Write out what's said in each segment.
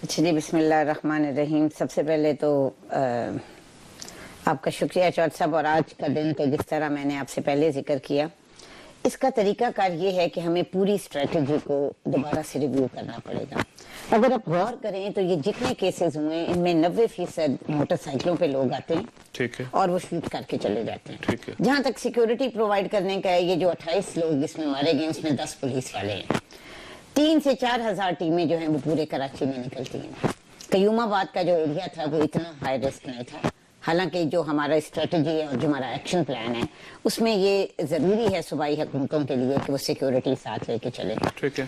جی بسم اللہ الرحمن الرحیم. سب سے پہلے تو آپ کا شکریہ چودھری صاحب. اور آج کا دن تو جس طرح میں نے آپ سے پہلے ذکر کیا, اس کا طریقہ کار یہ ہے کہ ہمیں پوری اسٹریٹجی کو دوبارہ سے ریویو کرنا پڑے گا. اگر آپ غور کریں تو یہ جتنے کیسز ہوئے ان میں 90% موٹر سائیکلوں پہ لوگ آتے ہیں اور وہ شوٹ کر کے چلے جاتے ہیں. جہاں تک سیکیورٹی پرووائڈ کرنے کا ہے, یہ جو 28 لوگ اس میں مارے گئے اس میں 10 پولیس والے ہیں. 3 سے 4 ہزار ٹیمیں جو ہیں وہ پورے کراچی میں نکلتی ہیں. قیوم آباد کا جو ایریا تھا وہ اتنا ہائی رسک نہیں تھا, حالانکہ جو ہمارا اسٹریٹجی ہے اور جو ہمارا ایکشن پلان ہے اس میں یہ ضروری ہے صوبائی حکومتوں کے لیے کہ وہ سیکیورٹی ساتھ لے کے چلے. ٹھیک ہے.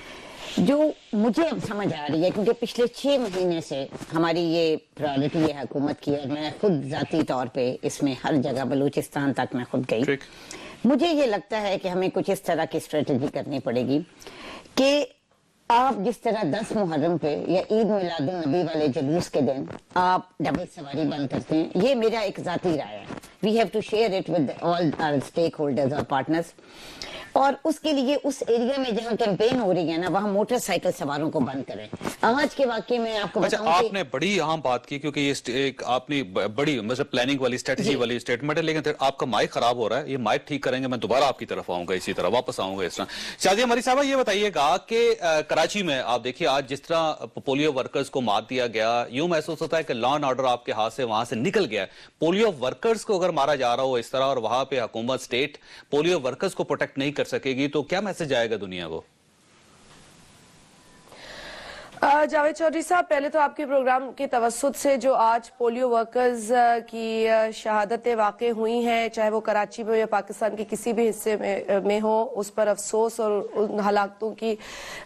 جو مجھے اب سمجھ آ رہی ہے, کیونکہ پچھلے 6 مہینے سے ہماری یہ پرائورٹی ہے حکومت کی, اور میں خود ذاتی طور پہ اس میں ہر جگہ بلوچستان تک میں خود گئی, مجھے یہ لگتا ہے کہ ہمیں کچھ اس طرح کی اسٹریٹجی کرنی پڑے گی کہ آپ جس طرح 10 محرم پہ یا عید میلاد النبی والے جلوس کے دن آپ ڈبل سواری بند کرتے ہیں, یہ میرا ایک ذاتی رائے ہے. We have to share it with all our stakeholders اور پارٹنرز. اور اس کے لیے اس ایریا میں جہاں کیمپین ہو رہی ہے نا, وہاں موٹر سائیکل سواروں کو بند کریں. آج کے واقعے میں آپ کو بتاؤں آپ نے بڑی اہم بات کی, کیونکہ یہ آپ نے بڑی مطلب پلاننگ والی اسٹریٹجی والی اسٹیٹمنٹ ہے, لیکن آپ کا مائک خراب ہو رہا ہے, یہ مائک ٹھیک کریں گے, میں دوبارہ آپ کی طرف آؤں گا, اسی طرح واپس آؤں گا اس طرح. شازیہ مری صاحبہ یہ بتائیے گا کہ کراچی میں آپ دیکھیے آج جس طرح پولیو ورکرز کو مار دیا گیا, یوں محسوس ہوتا ہے کہ لا اینڈ آرڈر آپ کے ہاتھ سے وہاں سے نکل گیا. پولیو ورکرز کو اگر مارا جا رہا ہو اس طرح اور وہاں پہ حکومت اسٹیٹ پولیو ورکرز کو پروٹیکٹ نہیں کر سکے گی, تو کیا میسج آئے گا دنیا کو؟ جاوید چودھری صاحب, پہلے تو آپ کے پروگرام کے توسط سے جو آج پولیو ورکرز کی شہادتیں واقع ہوئی ہیں, چاہے وہ کراچی میں یا پاکستان کے کسی بھی حصے میں ہو, اس پر افسوس اور ان ہلاکتوں کی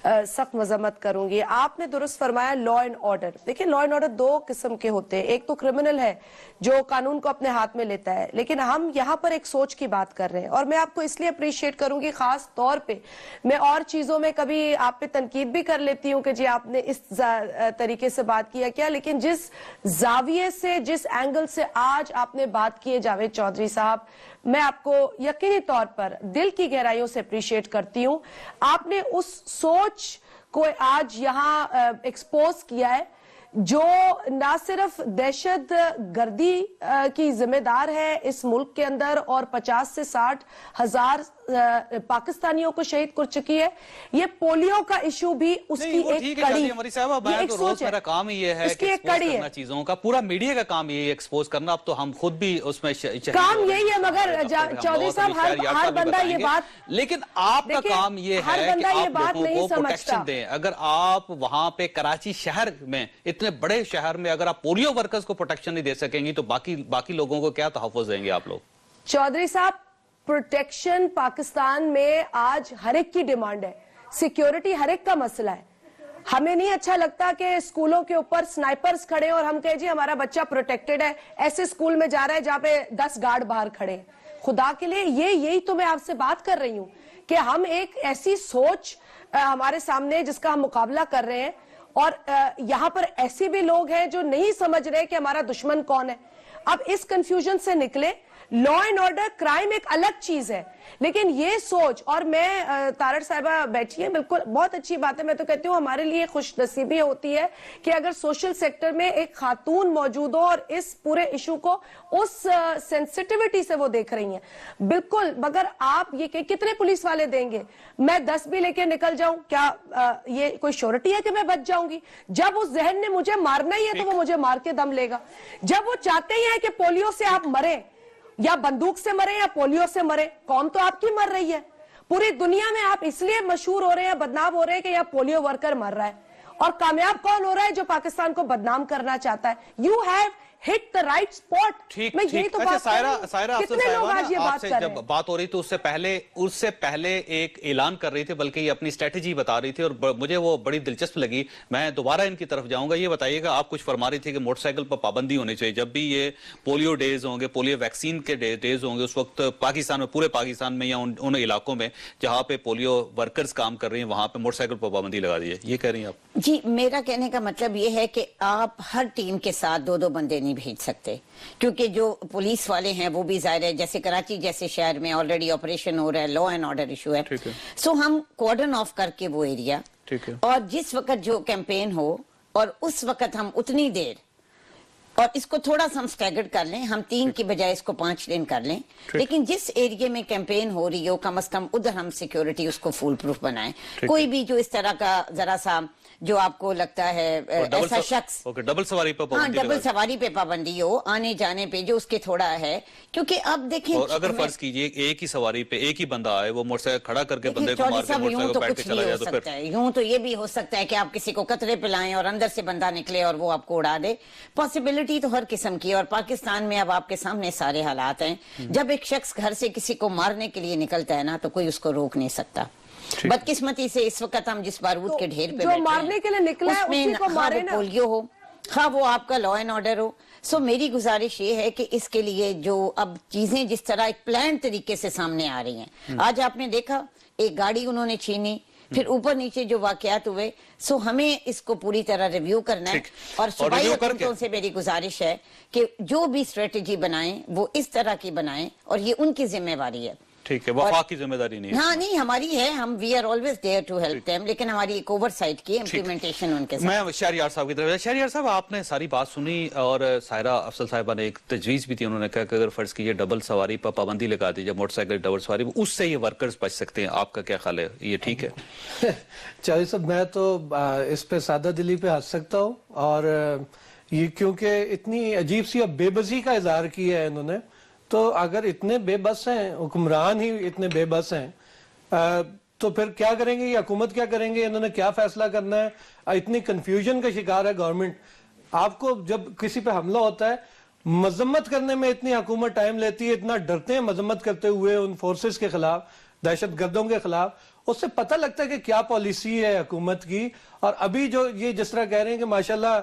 سخت مذمت کروں گی. آپ نے درست فرمایا لا اینڈ آرڈر. دیکھیں لا اینڈ آرڈر 2 قسم کے ہوتے ہیں, ایک تو کرمنل ہے جو قانون کو اپنے ہاتھ میں لیتا ہے, لیکن ہم یہاں پر ایک سوچ کی بات کر رہے ہیں. اور میں آپ کو اس لیے اپریشیٹ کروں گی خاص طور پہ, میں اور چیزوں میں کبھی آپ پہ تنقید بھی کر لیتی ہوں کہ جی آپ نے اس طریقے سے بات کیا کیا, لیکن جس زاویے سے جس اینگل سے آج آپ نے بات کی ہے جاوید چودھری صاحب, میں آپ کو یقینی طور پر دل کی گہرائیوں سے اپریشیٹ کرتی ہوں. آپ نے اس سوچ کو آج یہاں ایکسپوز کیا ہے جو نہ صرف دہشت گردی کی ذمہ دار ہے اس ملک کے اندر اور 50 سے 60 ہزار پاکستانیوں کو شہید کر چکی ہے, یہ پولیو کا ایشو بھی اس کی ایک کڑی, یہ ایک سوچ ہے. میرا کام یہ ہے کہ ایکسپوز کرنا چیزوں کا, پورا میڈیا کا کام یہ ہے ایکسپوز کرنا. اب تو ہم خود بھی اس میں کام یہی ہے, مگر چودھری صاحب ہر بندہ یہ بات, لیکن آپ کا کام یہ ہے کہ آپ لوگوں کو پروٹیکشن دیں. اگر آپ وہاں پہ کراچی شہر میں اتنے بڑے شہر میں اگر آپ پولیو ورکرز کو پروٹیکشن نہیں دے سکیں گی تو باقی لوگوں کو کیا تحفظ دیں گے آپ لوگ؟ چودھری صاحب پروٹیکشن پاکستان میں آج ہر ایک کی ڈیمانڈ ہے, سیکیورٹی ہر ایک کا مسئلہ ہے. ہمیں نہیں اچھا لگتا کہ اسکولوں کے اوپر سنائپرز کھڑے اور ہم کہیں جی ہمارا بچہ پروٹیکٹڈ ہے, ایسے اسکول میں جا رہا ہے جہاں پہ 10 گارڈ باہر کھڑے ہیں. خدا کے لیے یہی تو میں آپ سے بات کر رہی ہوں کہ ہم ایک ایسی سوچ ہمارے سامنے جس کا ہم مقابلہ کر رہے ہیں, اور یہاں پر ایسے بھی لوگ ہیں جو نہیں سمجھ رہے کہ ہمارا دشمن کون ہے. اب اس کنفیوژن سے نکلے, لا اینڈ آرڈر کرائم ایک الگ چیز ہے, لیکن یہ سوچ, اور میں تارڑ صاحبہ بیٹھی ہیں, بالکل بہت اچھی بات ہے. میں تو کہتی ہوں ہمارے لیے خوش نصیبی ہوتی ہے کہ اگر سوشل سیکٹر میں ایک خاتون موجود ہو اور اس پورے ایشو کو اس سینسٹیوٹی سے وہ دیکھ رہی ہیں. بالکل, مگر آپ یہ کہ کتنے پولیس والے دیں گے؟ میں 10 بھی لے کے نکل جاؤں, کیا یہ کوئی شورٹی ہے کہ میں بچ جاؤں گی؟ جب اس ذہن نے مجھے مارنا ہی ہے تو وہ مجھے مار کے دم لے گا. جب وہ چاہتے ہی ہیں کہ پولیو سے آپ مریں, یا بندوق سے مرے یا پولیو سے مرے, قوم تو آپ کی مر رہی ہے. پوری دنیا میں آپ اس لیے مشہور ہو رہے ہیں, بدنام ہو رہے ہیں کہ یہ پولیو ورکر مر رہا ہے, اور کامیاب کون ہو رہا ہے جو پاکستان کو بدنام کرنا چاہتا ہے. You have hit the right spot. میں یہی تو بات کر رہی ہوں. کتنے لوگ آج یہ بات کر رہے ہیں؟ جب بات ہو رہی تھی اس سے پہلے ایک اعلان کر رہی تھی, بلکہ یہ اپنی اسٹریٹجی بتا رہی تھی, اور مجھے وہ بڑی دلچسپ لگی. میں دوبارہ ان کی طرف جاؤں گا. یہ بتائیے گا, آپ کچھ فرما رہی تھی کہ موٹر سائیکل پر پابندی ہونی چاہیے. جب بھی یہ پولیو ڈیز ہوں گے, پولیو ویکسین کے ڈیز ہوں گے, اس وقت پاکستان میں, پورے پاکستان میں یا ان علاقوں میں جہاں پہ پولیو ورکرز کام کر رہی ہیں, وہاں پہ موٹر سائیکل پر پابندی لگا دی ہے. یہ کہہ رہی ہیں آپ؟ جی, میرا کہنے کا مطلب یہ ہے کہ آپ ہر ٹیم کے ساتھ 2 بندے نہیں بھیج سکتے, کیونکہ جو پولیس والے ہیں وہ بھی ظاہر ہے, جیسے کراچی جیسے شہر میں آلریڈی آپریشن ہو رہا ہے, لا اینڈ آرڈر ایشو ہے, سو ہم کوارڈن آف کر کے وہ ایریا, اور جس وقت جو کیمپین ہو اور اس وقت ہم اتنی دیر اور اس کو تھوڑا سا ہم سٹیگرڈ کر لیں, ہم 3 کی بجائے اس کو 5 دن کر لیں, لیکن جس ایریے میں کیمپین ہو رہی ہو کم از کم ادھر ہم سیکیورٹی اس کو فول پروف بنائیں. کوئی بھی جو اس طرح کا ذرا سا جو آپ کو لگتا ہے ایسا شخص ڈبل سواری پہ ڈبل سواری پہ پابندی ہو, آنے جانے پہ جو اس کے تھوڑا ہے, کیونکہ اب دیکھیں اور اگر فرض کیجئے ایک ہی سواری پہ ایک ہی بندہ آئے, وہ موٹر سائیکل کھڑا کر کے بندے کو مار کے موٹر سائیکل بیٹھ کے چلا جائے تو پھر یوں تو یہ بھی ہو سکتا ہے کہ آپ کسی کو قطرے پلائیں اور اندر سے بندہ نکلے اور وہ آپ کو اڑا دے. پاسبلٹی تو ہر قسم کی, اور پاکستان میں اب آپ کے سامنے سارے حالات ہیں. جب ایک شخص گھر سے کسی کو مارنے کے لیے نکلتا ہے نا, تو کوئی اس کو روک نہیں سکتا. بدقسمتی سے اس وقت ہم جس بارود کے ڈھیر پہ جو مارنے کے لیے نکلا ہے اسی کو مارے نا, پولیو ہو, خواہ وہ آپ کا لا اینڈ آرڈر ہو. سو میری گزارش یہ ہے کہ اس کے لیے جو اب چیزیں جس طرح ایک پلان طریقے سے سامنے آ رہی ہیں, آج آپ نے دیکھا ایک گاڑی انہوں نے چھینی, پھر اوپر نیچے جو واقعات ہوئے, سو ہمیں اس کو پوری طرح ریویو کرنا ہے. اور صوبائی حکومتوں سے میری گزارش ہے کہ جو بھی اسٹریٹجی بنائیں وہ اس طرح کی بنائیں, اور یہ ان کی ذمہ داری ہے. ٹھیک ہے, وفاق کی ذمہ داری نہیں ہے. ہاں نہیں, ہماری ہے, ہم we are always there to help them, لیکن ہماری ایک اوور سائٹ کی امپلیمنٹیشن ان کے ساتھ. میں شہریار صاحب کی طرف, شہریار صاحب آپ نے ساری بات سنی, اور سائرہ افضل صاحبہ نے ایک تجویز بھی تھی, انہوں نے کہا کہ اگر فرض کیجئے ڈبل سواری پر پابندی لگا دی جائے, موٹر سائیکل ڈبل سواری, اس سے یہ ورکرز بچ سکتے ہیں. آپ کا کیا خیال ہے, یہ ٹھیک ہے؟ چاہیے صاحب, میں تو اس پہ سادہ دلی پہ ہنس سکتا ہوں, اور یہ کیونکہ اتنی عجیب سی اب بے بسی کا اظہار کیا ہے انہوں نے, تو اگر اتنے بے بس ہیں, حکمران ہی اتنے بے بس ہیں, تو پھر کیا کریں گے یہ حکومت, کیا کریں گے, انہوں نے کیا فیصلہ کرنا ہے؟ اتنی کنفیوژن کا شکار ہے گورنمنٹ. آپ کو جب کسی پہ حملہ ہوتا ہے, مذمت کرنے میں اتنی حکومت ٹائم لیتی ہے, اتنا ڈرتے ہیں مذمت کرتے ہوئے ان فورسز کے خلاف, دہشت گردوں کے خلاف, اس سے پتہ لگتا ہے کہ کیا پالیسی ہے حکومت کی. اور ابھی جو یہ جس طرح کہہ رہے ہیں کہ ماشاءاللہ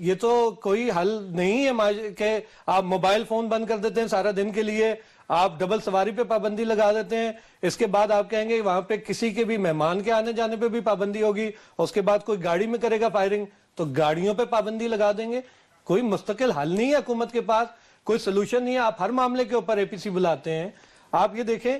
یہ تو کوئی حل نہیں ہے کہ آپ موبائل فون بند کر دیتے ہیں سارا دن کے لیے, آپ ڈبل سواری پہ پابندی لگا دیتے ہیں, اس کے بعد آپ کہیں گے وہاں پہ کسی کے بھی مہمان کے آنے جانے پہ بھی پابندی ہوگی, اس کے بعد کوئی گاڑی میں کرے گا فائرنگ تو گاڑیوں پہ پابندی لگا دیں گے. کوئی مستقل حل نہیں ہے حکومت کے پاس, کوئی سلوشن نہیں ہے. آپ ہر معاملے کے اوپر APC بلاتے ہیں. آپ یہ دیکھیں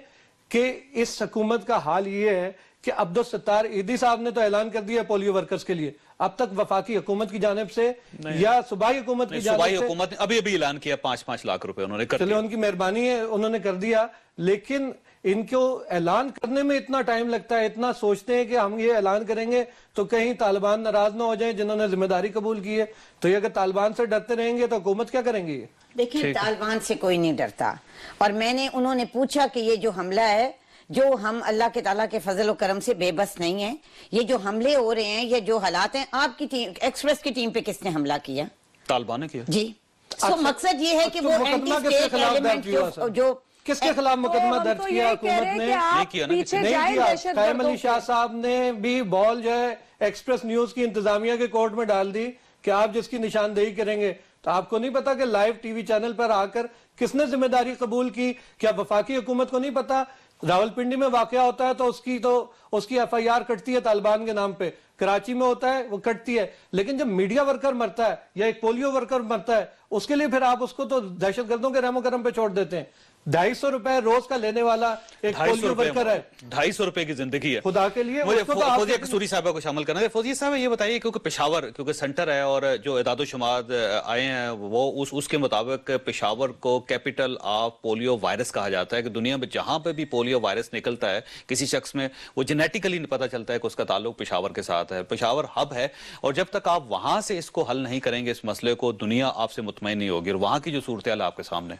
کہ اس حکومت کا حال یہ ہے کہ عبدالستار ایدھی صاحب نے تو اعلان کر دیا پولیو ورکرز کے لیے, اب تک وفاقی حکومت کی جانب سے یا صوبائی حکومت کی جانب سے, صوبائی حکومت نے ابھی اعلان کیا 5-5 لاکھ روپے انہوں نے کر دیا. چلے ان کی مہربانی ہے, انہوں نے کر دیا, لیکن ان کو اعلان کرنے میں اتنا ٹائم لگتا ہے, اتنا سوچتے ہیں کہ ہم یہ اعلان کریں گے تو کہیں طالبان ناراض نہ ہو جائیں جنہوں نے ذمہ داری قبول کی ہے. تو یہ اگر طالبان سے ڈرتے رہیں گے تو حکومت کیا کریں گے؟ دیکھیں طالبان سے کوئی نہیں ڈرتا, اور انہوں نے پوچھا کہ یہ جو حملہ ہے, جو ہم اللہ کے تعالیٰ کے فضل و کرم سے بے بس نہیں ہیں, یہ جو حملے ہو رہے ہیں, یہ جو حالات ہیں, آپ کی ٹیم ایکسپریس کی ٹیم پہ کس نے حملہ کیا؟ طالبان نے کیا جی. سو مقصد یہ ہے کہ وہ اینٹی اسٹیٹ ایلیمنٹ جو کس کے خلاف مقدمہ درج کیا حکومت نے؟ نہیں کیا. قائم علی شاہ صاحب نے بھی بال جو ہے ایکسپریس نیوز کی انتظامیہ کے کورٹ میں ڈال دی کہ آپ جس کی نشاندہی کریں گے. تو آپ کو نہیں پتا کہ لائیو ٹی وی چینل پر آ کر کس نے ذمہ داری قبول کی؟ کیا وفاقی حکومت کو نہیں پتا؟ راولپنڈی میں واقعہ ہوتا ہے تو اس کی FIR کٹتی ہے طالبان کے نام پہ, کراچی میں ہوتا ہے وہ کٹتی ہے, لیکن جب میڈیا ورکر مرتا ہے یا ایک پولیو ورکر مرتا ہے, اس کے لیے پھر آپ اس کو تو دہشت گردوں کے رحم و کرم پہ چھوڑ دیتے ہیں. 250 روپے روز کا لینے والا ایک پولیو ورکر ہے, 250 روپے کی زندگی ہے خدا کے لیے. مجھے فوزیہ قصوری صاحبہ کو شامل کرنا ہے. فوزیہ صاحب یہ بتائیے, کیونکہ پشاور کیونکہ سنٹر ہے اور جو اعداد و شمار آئے ہیں وہ اس کے مطابق پشاور کو کیپٹل آف پولیو وائرس کہا جاتا ہے, کہ دنیا میں جہاں پہ بھی پولیو وائرس نکلتا ہے کسی شخص میں, وہ جینیٹیکلی پتہ چلتا ہے کہ اس کا تعلق پشاور کے ساتھ ہے. پشاور ہب ہے, اور جب تک آپ وہاں سے اس کو حل نہیں کریں گے اس مسئلے کو, دنیا آپ سے مطمئن نہیں ہوگی. اور وہاں کی جو صورتحال آپ کے سامنے.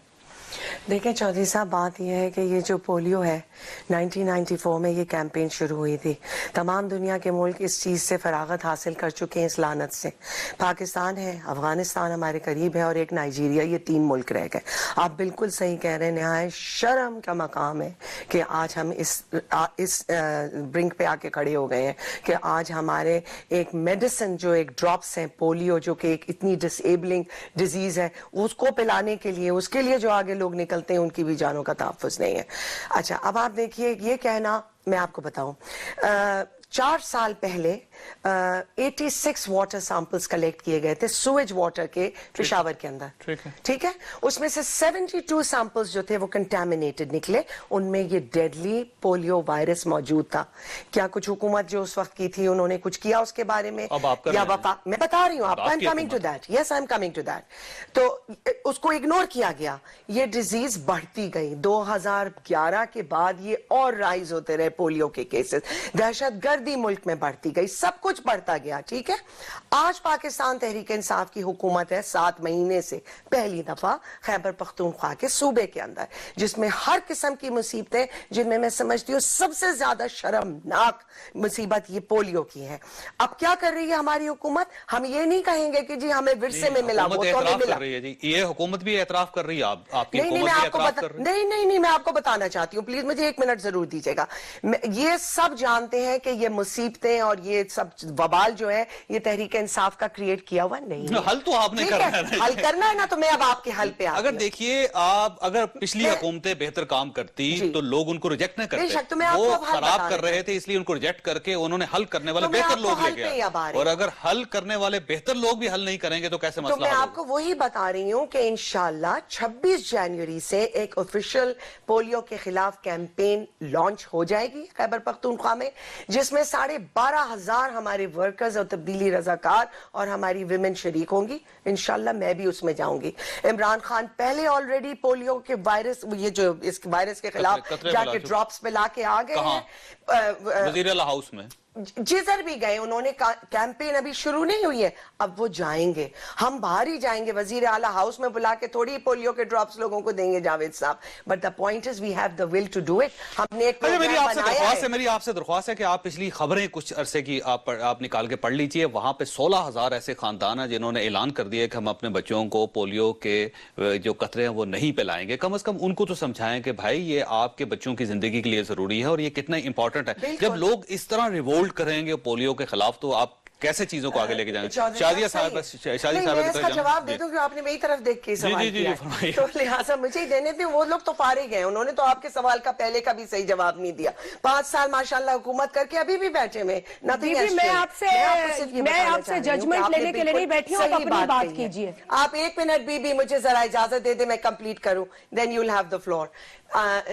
دیکھیں چودھری صاحب, بات یہ ہے کہ یہ جو پولیو ہے 1994 میں یہ کیمپین شروع ہوئی تھی. تمام دنیا کے ملک اس چیز سے فراغت حاصل کر چکے ہیں, اس لعنت سے. پاکستان ہے, افغانستان ہمارے قریب ہے, اور ایک نائجیریا, یہ 3 ملک رہ گئے. آپ بالکل صحیح کہہ رہے ہیں, نہایت شرم کا مقام ہے کہ آج ہم اس برنک پہ آ کے کھڑے ہو گئے ہیں کہ آج ہمارے ایک میڈیسن جو ایک ڈراپس ہیں پولیو, جو کہ ایک اتنی ڈسیبلنگ ڈیزیز ہے, اس کو پلانے کے لیے, اس کے لیے جو آگے لوگ نکلتے ہیں ان کی بھی جانوں کا تحفظ نہیں ہے. اچھا اب آپ دیکھیے, یہ کہنا میں آپ کو بتاؤں, 4 سال پہلے 86 واٹر سیمپلز کلیکٹ کیے گئے تھے سویج واٹر کے پشاور کے اندر, ٹھیک ہے. اس میں سے 72 سیمپلز جو تھے وہ کنٹامینیٹڈ نکلے, ان میں یہ ڈیڈلی پولیو وائرس موجود تھا. کیا کچھ حکومت جو اس وقت کی تھی انہوں نے کچھ کیا اس کے بارے میں, یا میں بتا رہی ہوں آپ, I am coming to that, yes I am coming to that. تو اس کو اگنور کیا گیا, یہ ڈیزیز بڑھتی گئی. 2011 کے بعد یہ اور رائز ہوتے رہے پولیو کے کیسز, دہشت گردی ملک میں بڑھتی گئی, سب کچھ بڑھتا گیا, ٹھیک ہے. آج پاکستان تحریک انصاف کی حکومت ہے 7 مہینے سے پہلی دفعہ خیبر پختونخوا کے صوبے کے اندر, جس میں ہر قسم کی مصیبتیں, جن میں سمجھتی ہوں سب سے زیادہ شرمناک مصیبت یہ پولیو کی ہے. اب کیا کر رہی ہے ہماری حکومت؟ ہم یہ نہیں کہیں گے کہ جی ہمیں ورثے میں ملا, وہ تو ہمیں ملا. یہ حکومت بھی اعتراف کر رہی ہے, آپ کی حکومت بھی اعتراف کر رہی ہے. نہیں, میں آپ کو بتانا چاہتی ہوں, پلیز مجھے 1 منٹ ضرور دیجیے گا. یہ سب جانتے ہیں کہ یہ مصیبتیں اور یہ سب وبال جو ہے یہ تحریک انصاف کا کریٹ کیا ہوا نہیں ہے. حل تو آپ نے کرنا ہے, حل کرنا ہے نا, تو میں اب آپ کے حل پہ آتی ہوں. اگر دیکھیے آپ, اگر پچھلی حکومتیں بہتر کام کرتی تو لوگ ان کو ریجیکٹ نہ کرتے, وہ خراب کر رہے تھے اس لیے ان کو ریجیکٹ کر کے انہوں نے حل کرنے والے بہتر لوگ لے کے آئے. اور اگر حل کرنے والے بہتر لوگ بھی حل نہیں کریں گے تو کیسے مسئلہ حل ہوگا؟ تو میں آپ کو وہی بتا رہی ہوں کہ انشاءاللہ 26 جنوری سے ایک آفیشیل پولیو کے خلاف کیمپین لانچ ہو جائے گی خیبر پختونخوا میں, جس میں 12,500 ہمارے ورکرز اور تبدیلی رضاکار اور ہماری ویمن شریک ہوں گی. انشاءاللہ میں بھی اس میں جاؤں گی. عمران خان پہلے آلریڈی پولیو کے وائرس, یہ جو اس وائرس کے خلاف جا کے ڈراپس پہ لا کے آ گئے ہیں. وزیر اعلیٰ ہاؤس میں جدھر بھی گئے انہوں نے کیمپین ابھی شروع نہیں ہوئی ہے, اب وہ جائیں گے, ہم باہر ہی جائیں گے. وزیر اعلیٰ ہاؤس میں بلا کے تھوڑی پولیو کے ڈراپس لوگوں کو دیں گے جاوید صاحب, but the point is we have the will to do it. ہم نے ایک میری آپ سے درخواست ہے کہ آپ پچھلی خبریں کچھ عرصے کی آپ نکال کے پڑھ لیجئے. وہاں پہ 16,000 ایسے خاندان ہیں جنہوں نے اعلان کر دیا کہ ہم اپنے بچوں کو پولیو کے جو قطرے ہیں وہ نہیں پلائیں گے. کم از کم ان کو تو سمجھائیں کہ بھائی یہ آپ کے بچوں کی زندگی کے لیے ضروری ہے اور یہ کتنا امپورٹنٹ ہے. جب لوگ اس طرح ریوولٹ کریں گے پولیو کے خلاف تو آپ کیسے چیزوں کو آگے لے کے جائیں گے؟ شادیہ صاحب میں اس کا جواب دے دوں کہ آپ نے میری طرف دیکھ کے سوال کیا, تو لہٰذا مجھے ہی دینے دیں. وہ لوگ تو فارغ ہیں, انہوں نے تو آپ کے سوال کا پہلے کا بھی صحیح جواب نہیں دیا. 5 سال ماشاءاللہ حکومت کر کے ابھی بھی بیٹھے میں. میں آپ سے ججمنٹ لینے کے لیے نہیں بیٹھی ہوں, آپ اپنی بات کیجئے. آپ 1 منٹ بی مجھے ذرا اجازت دے دیں, میں کمپلیٹ کروں, then you will have the floor.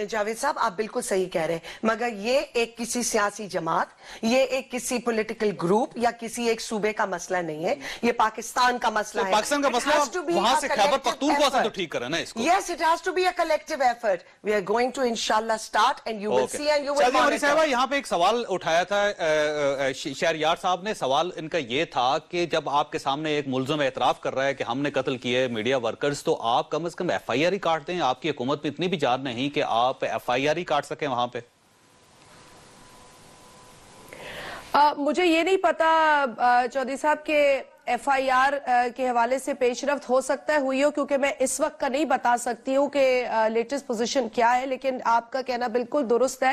Javed صاحب آپ بالکل صحیح کہہ رہے ہیں, مگر یہ ایک کسی سیاسی جماعت, یہ ایک کسی پولیٹیکل گروپ یا کسی ایک صوبے کا مسئلہ نہیں ہے, یہ پاکستان کا مسئلہ ہے. پاکستان کا مسئلہ وہاں سے خیبر پختونخوا سے تو ٹھیک کرنا ہے اس کو. Yes, it has to be a collective effort. We are going to inshallah start and you will see and you will monitor. صاحبہ یہاں پہ ایک سوال اٹھایا تھا شہریار صاحب نے. سوال ان کا یہ تھا کہ جب آپ کے سامنے ایک ملزم اعتراف کر رہا ہے کہ ہم نے قتل کیے میڈیا ورکرز, تو آپ کم از کم FIR ہی کاٹ دیں. آپ کی حکومت میں اتنی بھی جان نہیں کہ آپ FIR ہی کاٹ سکیں وہاں پہ. مجھے یہ نہیں پتا چودھری صاحب کہ FIR کے حوالے سے پیش رفت ہو سکتا ہے ہوئی ہو, کیونکہ میں اس وقت کا نہیں بتا سکتی ہوں کہ لیٹسٹ پوزیشن کیا ہے, لیکن آپ کا کہنا بالکل درست ہے.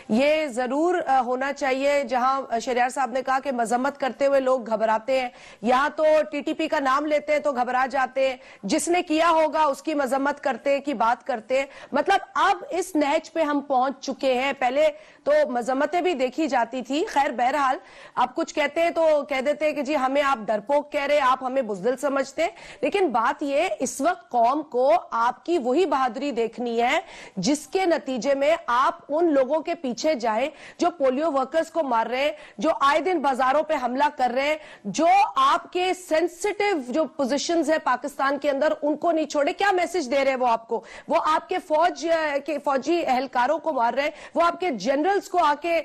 یہ ضرور ہونا چاہیے. جہاں شہریار صاحب نے کہا کہ مذمت کرتے ہوئے لوگ گھبراتے ہیں, یہاں تو TTP کا نام لیتے ہیں تو گھبرا جاتے ہیں, جس نے کیا ہوگا اس کی مذمت کرتے کی بات کرتے. مطلب اب اس نہج پہ ہم پہنچ چکے ہیں. پہلے تو مذمتیں بھی دیکھی جاتی تھی. خیر بہرحال آپ کچھ کہتے ہیں تو کہہ دیتے ہیں کہ جی ہمیں آپ ڈرپوک کہہ رہے, آپ ہمیں بزدل سمجھتے ہیں. لیکن بات یہ, اس وقت قوم کو آپ کی وہی بہادری دیکھنی ہے جس کے نتیجے میں آپ ان لوگوں کے پیچھے جائیں جو پولیو ورکرز کو مار رہے ہیں, جو آئے دن بازاروں پہ حملہ کر رہے ہیں, جو آپ کے سینسٹیو جو پوزیشنز ہیں پاکستان کے اندر ان کو نہیں چھوڑے. کیا میسج دے رہے ہیں وہ آپ کو؟ وہ آپ کے فوجی اہلکاروں کو مار رہے ہیں, وہ آپ کے جنرلز کو آ کے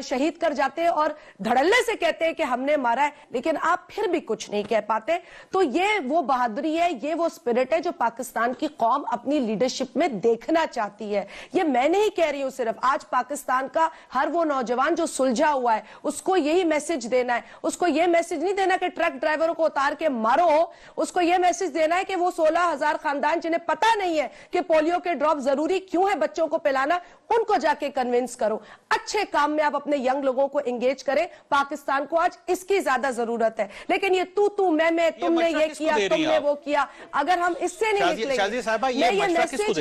شہید کر جاتے ہیں اور دھڑلے سے کہتے ہیں کہ ہم نے مارا ہے, لیکن آپ پھر بھی کچھ نہیں کہہ پاتے. تو یہ وہ بہادری ہے, یہ وہ اسپرٹ ہے جو پاکستان کی قوم اپنی لیڈرشپ میں دیکھنا چاہتی ہے. یہ میں نہیں کہہ رہی ہوں صرف, آج پاکستان کا ہر وہ نوجوان جو سلجھا ہوا ہے اس کو یہی میسج دینا ہے. اس کو یہ میسج نہیں دینا کہ ٹرک ڈرائیوروں کو اتار کے مارو, اس کو یہ میسج دینا ہے کہ وہ 16,000 خاندان جنہیں پتا نہیں ہے کہ پولیو کے ڈراپ ضروری کیوں ہے بچوں کو پلانا, ان کو جا کے کنونس کرو. اچھے کام میں آپ اپنے ینگ لوگوں کو انگیج کریں. پاکستان کو آج اس کی زیادہ ضرورت ہے. لیکن یہ تو میں تم نے یہ کیا, تم نے وہ کیا, اگر ہم اس سے نہیں نکلیں گے, میں یہ message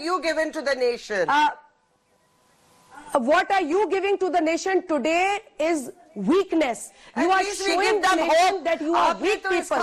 You given to the nation. What are you giving to the nation today is weakness. You are showing the nation that you are weak people.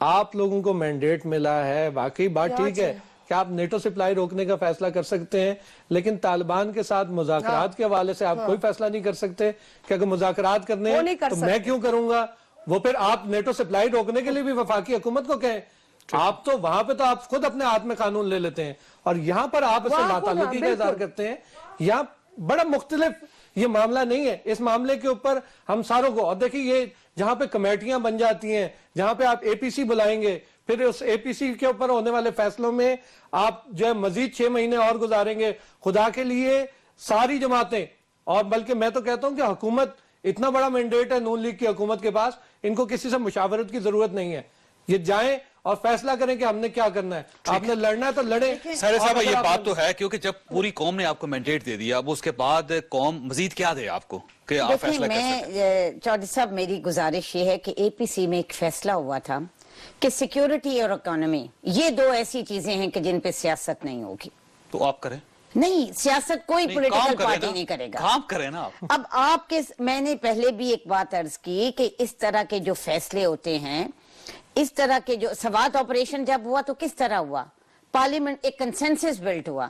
آپ لوگوں کو مینڈیٹ ملا ہے, واقعی بات ٹھیک ہے کہ آپ نیٹو سپلائی روکنے کا فیصلہ کر سکتے ہیں, لیکن طالبان کے ساتھ مذاکرات کے حوالے سے آپ کوئی فیصلہ نہیں کر سکتے کہ اگر مذاکرات کرنے ہیں تو میں کیوں کروں گا. وہ پھر آپ نیٹو سپلائی روکنے کے لیے بھی وفاقی حکومت کو کہیں. آپ تو وہاں پہ تو آپ خود اپنے ہاتھ میں قانون لے لیتے ہیں, اور یہاں پر آپ اس سے لاتعلقی کا اظہار کرتے ہیں. یہاں بڑا مختلف یہ معاملہ نہیں ہے. اس معاملے کے اوپر ہم ساروں کو, اور دیکھیں یہ جہاں پہ کمیٹیاں بن جاتی ہیں, جہاں پہ آپ اے پی سی بلائیں گے, پھر اس اے پی سی کے اوپر ہونے والے فیصلوں میں آپ جو ہے مزید 6 مہینے اور گزاریں گے. خدا کے لیے ساری جماعتیں, اور بلکہ میں تو کہتا ہوں کہ حکومت, اتنا بڑا مینڈیٹ ہے نون لیگ کی حکومت کے پاس, ان کو کسی سے مشاورت کی ضرورت نہیں ہے. یہ جائیں اور فیصلہ کریں کہ ہم نے کیا کرنا ہے. آپ نے لڑنا ہے تو لڑیں. سارے صاحب یہ بات تو ہے, کیونکہ جب پوری قوم نے آپ کو مینڈیٹ دے دیا, اب اس کے بعد قوم مزید کیا دے آپ کو کہ آپ فیصلہ کر سکیں؟ میں چودھری صاحب, میری گزارش یہ ہے کہ اے پی سی میں ایک فیصلہ ہوا تھا کہ سیکیورٹی اور اکانومی یہ 2 ایسی چیزیں ہیں کہ جن پہ سیاست نہیں ہوگی. تو آپ کریں. نہیں, سیاست کوئی پولیٹیکل پارٹی نہیں کرے گا. کام کریں نا آپ. اب آپ کے, میں نے پہلے بھی ایک بات عرض کی کہ اس طرح کے جو فیصلے ہوتے ہیں, اس طرح کے جو سوات آپریشن جب ہوا تو کس طرح ہوا؟ پارلیمنٹ ایک کنسنسس بلٹ ہوا.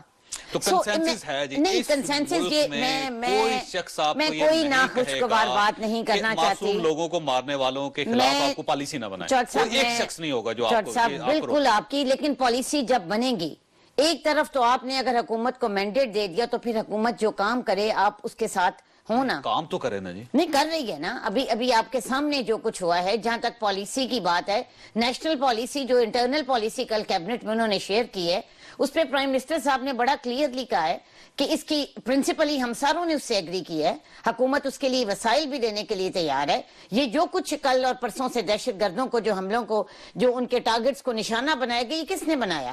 تو کنسنسس ہے جی. نہیں, کنسنسس یہ میں کوئی ناخوشگوار بات نہیں کرنا چاہتی. معصوم لوگوں کو مارنے والوں کے خلاف آپ کو پالیسی نہ بنائیں. کوئی ایک شخص نہیں ہوگا جو آپ کو. بالکل آپ کی, لیکن پالیسی جب بنے گی, ایک طرف تو آپ نے اگر حکومت کو مینڈیٹ دے دیا تو پھر حکومت جو کام کرے آپ اس کے ساتھ ہونا. کام تو کرے نا جی. نہیں کر رہی ہے نا. ابھی آپ کے سامنے جو کچھ ہوا ہے, جہاں تک پالیسی کی بات ہے, نیشنل پالیسی جو انٹرنل پالیسی کل کیبنٹ میں انہوں نے شیئر کی ہے, اس پہ پرائم منسٹر صاحب نے بڑا کلیئرلی کہا ہے کہ اس کی پرنسپلی ہم ساروں نے اس سے ایگری کی ہے. حکومت اس کے لیے وسائل بھی دینے کے لیے تیار ہے. یہ جو کچھ کل اور پرسوں سے دہشت گردوں کو, جو حملوں کو, جو ان کے ٹارگٹس کو نشانہ بنایا گیا, یہ کس نے بنایا؟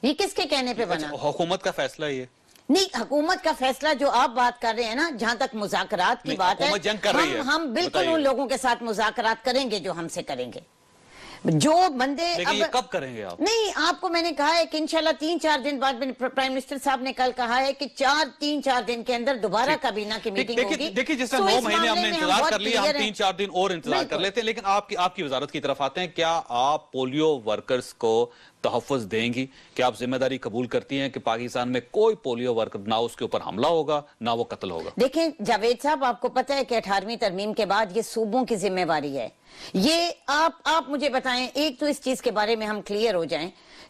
یہ کس کے کہنے پہ بنا؟ حکومت کا فیصلہ یہ نہیں, حکومت کا فیصلہ جو آپ بات کر رہے ہیں نا, جہاں تک مذاکرات کی بات ہے, ہم بالکل ان لوگوں کے ساتھ مذاکرات کریں گے جو ہم سے کریں گے. جو بندے یہ کب کریں گے آپ؟ نہیں, آپ کو میں نے کہا ہے کہ انشاءاللہ 3-4 دن بعد, پرائم منسٹر صاحب نے کل کہا ہے کہ 3-4 دن کے اندر دوبارہ کابینہ کی میٹنگ ہوگی. دیکھیے جس طرح 9 مہینے ہم نے انتظار کر لیا, ہم 3-4 دن اور انتظار کر لیتے ہیں. لیکن آپ کی وزارت کی طرف آتے ہیں, کیا آپ پولیو ورکرز کو تحفظ دیں گی؟ کہ آپ ذمہ داری قبول کرتی ہیں کہ پاکستان میں کوئی پولیو ورکر نہ اس کے اوپر حملہ ہوگا نہ وہ قتل ہوگا؟ دیکھیں جاوید صاحب, آپ کو پتہ ہے کہ 18ویں ترمیم کے بعد یہ صوبوں کی ذمہ داری ہے. یہ آپ مجھے بتائیں, ایک تو اس چیز کے بارے میں ہم کلیئر ہو جائیں,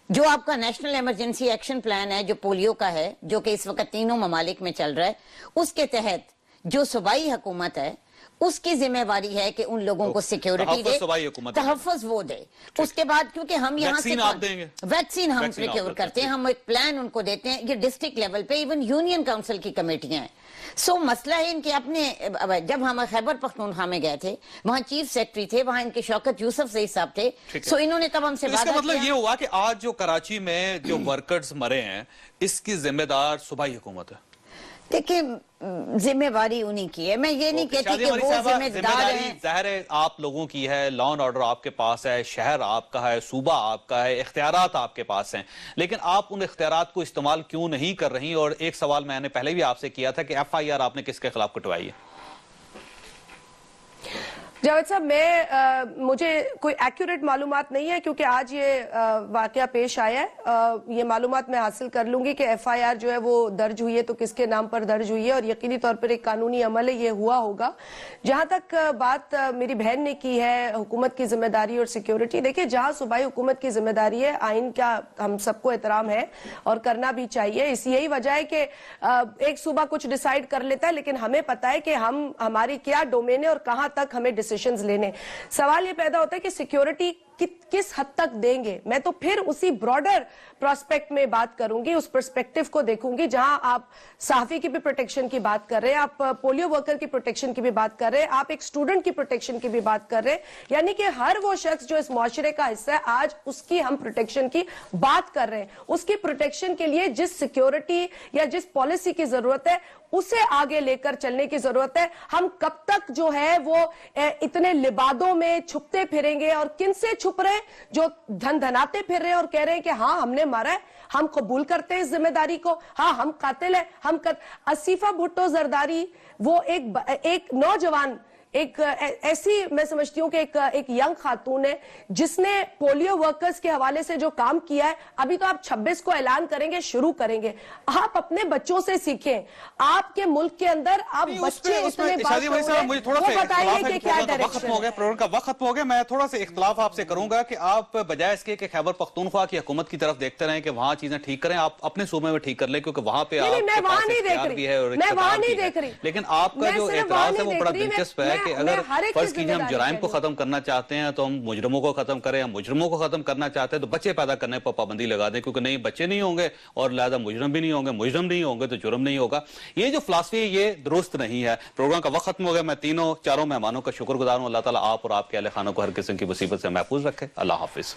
جو آپ کا نیشنل ایمرجنسی ایکشن پلان ہے جو پولیو کا ہے, جو کہ اس وقت 3 ممالک میں چل رہا ہے, اس کے تحت جو صوبائی حکومت ہے اس کی ذمہ داری ہے کہ ان لوگوں کو سیکیورٹی دے, تحفظ وہ دے. اس کے بعد کیونکہ ہم یہاں سے ویکسین ہم پریکیور کرتے ہیں, ہم ایک پلان ان کو دیتے ہیں. یہ ڈسٹرکٹ لیول پہ ایون یونین کاؤنسل کی کمیٹیاں ہیں. سو مسئلہ ہے ان کے اپنے. جب ہم خیبر پختونخوا میں گئے تھے, وہاں چیف سیکرٹری تھے, وہاں ان کے شوکت یوسف زئی صاحب تھے. سو انہوں نے تب ہم سے بات کیا. اس کا مطلب یہ ہوا کہ آج جو کراچی میں جو ورکرز مرے ہیں, اس کی ذمہ دار صوبائی حکومت ہے. دیکھیں ذمہ داری انہی کی ہے, میں یہ نہیں کہتی کہ وہ ذمہ دار ہیں. ظاہر ہے آپ لوگوں کی ہے, لا اینڈ آرڈر آپ کے پاس ہے, شہر آپ کا ہے, صوبہ آپ کا ہے, اختیارات آپ کے پاس ہیں, لیکن آپ ان اختیارات کو استعمال کیوں نہیں کر رہی؟ اور ایک سوال میں نے پہلے بھی آپ سے کیا تھا کہ ایف آئی آر آپ نے کس کے خلاف کٹوائی ہے؟ جاوید صاحب, مجھے کوئی ایکوریٹ معلومات نہیں ہے کیونکہ آج یہ واقعہ پیش آیا ہے. یہ معلومات میں حاصل کر لوں گی کہ ایف آئی آر جو ہے وہ درج ہوئی ہے تو کس کے نام پر درج ہوئی ہے, اور یقینی طور پر ایک قانونی عمل ہے, یہ ہوا ہوگا. جہاں تک بات میری بہن نے کی ہے حکومت کی ذمہ داری اور سیکیورٹی, دیکھیں جہاں صوبائی حکومت کی ذمہ داری ہے, آئین کا ہم سب کو احترام ہے اور کرنا بھی چاہیے. یہی وجہ ہے کہ ایک صوبہ کچھ ڈیسائیڈ کر لیتا ہے, لیکن ہمیں پتا ہے کہ ہماری کیا ڈومین ہے اور کہاں تک ہمیں ڈیسیشنز لینے. سوال یہ پیدا ہوتا ہے کہ سیکیورٹی کس حد تک دیں گے. میں تو پھر اسی براڈر پراسپیکٹ میں بات کروں گی, اس پرسپیکٹیو کو دیکھوں گی جہاں آپ صحافی کی بھی پروٹیکشن کی بات کر رہے ہیں, آپ پولیو ورکر کی پروٹیکشن کی بھی بات کر رہے ہیں, آپ ایک اسٹوڈنٹ کی پروٹیکشن کی بھی بات کر رہے ہیں. یعنی کہ ہر وہ شخص جو اس معاشرے کا حصہ ہے, آج اس کی ہم پروٹیکشن کی بات کر رہے ہیں. اس کی پروٹیکشن کے لیے جس سیکیورٹی یا جس پالیسی کی ضرورت ہے اسے آگے لے کر چلنے کی ضرورت ہے. ہم کب تک جو ہے وہ اتنے لبادوں میں چھپتے پھریں گے, اور کن سے چھپ رہے ہیں؟ جو دھناتے پھر رہے ہیں اور کہہ رہے ہیں کہ ہاں ہم نے مارا ہے, ہم قبول کرتے ہیں اس ذمہ داری کو, ہاں ہم قاتل ہیں. آصفہ بھٹو زرداری وہ ایک نوجوان ایک ایسی میں سمجھتی ہوں کہ ایک ینگ خاتون ہے جس نے پولیو ورکرز کے حوالے سے جو کام کیا ہے. ابھی تو آپ 26 کو اعلان کریں گے, شروع کریں گے. آپ اپنے بچوں سے سیکھیں. آپ کے ملک کے اندر اب بچے اتنے بتائیں گے کہ کیا ڈائریکشن ہے. پروگرام کا وقت ختم ہو گیا. میں تھوڑا سا اختلاف آپ سے کروں گا کہ آپ بجائے اس کے کہ خیبر پختونخوا کی حکومت کی طرف دیکھتے رہیں کہ وہاں چیزیں ٹھیک کریں, آپ اپنے صوبے میں ٹھیک کر لیں, کیونکہ وہاں پہ آپ کے پاس اختیار بھی ہے اور اقتدار بھی ہے. لیکن آپ کا جو اعتراض ہے وہ بڑا دلچسپ ہے کہ اگر فرض کیجئے ہم جرائم کو ختم کرنا چاہتے ہیں تو ہم مجرموں کو ختم کریں, ہم مجرموں کو ختم کرنا چاہتے ہیں تو بچے پیدا کرنے پر پابندی لگا دیں, کیونکہ نہیں بچے نہیں ہوں گے اور لہذا مجرم بھی نہیں ہوں گے, مجرم نہیں ہوں گے تو جرم نہیں ہوگا. یہ جو فلسفی ہے یہ درست نہیں ہے. پروگرام کا وقت ختم ہو گیا. میں چاروں مہمانوں کا شکر گزار ہوں. اللہ تعالیٰ آپ اور آپ کے اہل خانوں کو ہر قسم کی مصیبت سے محفوظ رکھے. اللہ حافظ.